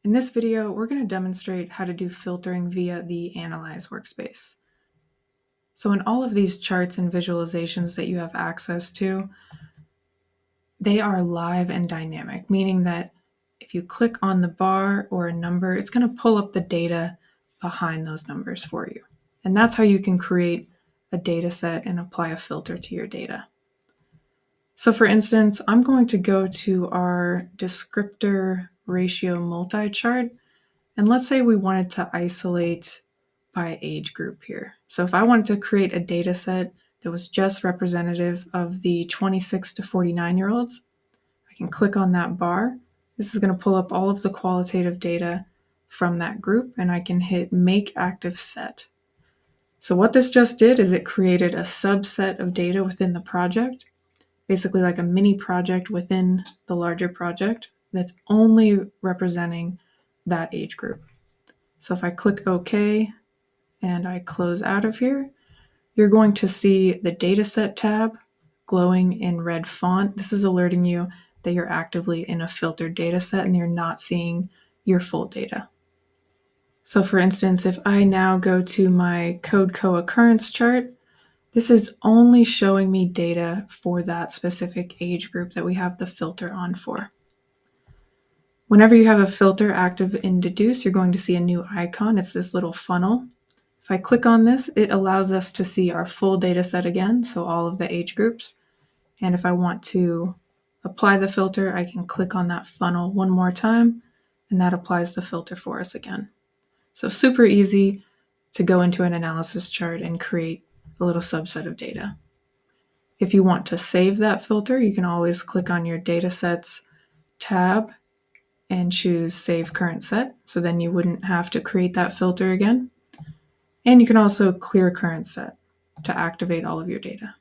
In this video, we're going to demonstrate how to do filtering via the Analyze workspace. So in all of these charts and visualizations that you have access to, they are live and dynamic, meaning that if you click on the bar or a number, it's going to pull up the data behind those numbers for you. And that's how you can create a data set and apply a filter to your data. So for instance, I'm going to go to our descriptor ratio multi-chart. And let's say we wanted to isolate by age group here. So if I wanted to create a data set that was just representative of the 26 to 49-year-olds, I can click on that bar. This is going to pull up all of the qualitative data from that group, and I can hit Make Active Set. So what this just did is it created a subset of data within the project, basically like a mini project within the larger project that's only representing that age group. So if I click OK and I close out of here, you're going to see the Dataset tab glowing in red font. This is alerting you that you're actively in a filtered dataset and you're not seeing your full data. So for instance, if I now go to my code co-occurrence chart, this is only showing me data for that specific age group that we have the filter on for. Whenever you have a filter active in Dedoose, you're going to see a new icon. It's this little funnel. If I click on this, it allows us to see our full data set again, so all of the age groups. And if I want to apply the filter, I can click on that funnel one more time, and that applies the filter for us again. So super easy to go into an analysis chart and create a little subset of data. If you want to save that filter, you can always click on your Datasets tab and choose Save Current Set, so then you wouldn't have to create that filter again. And you can also clear current set to activate all of your data.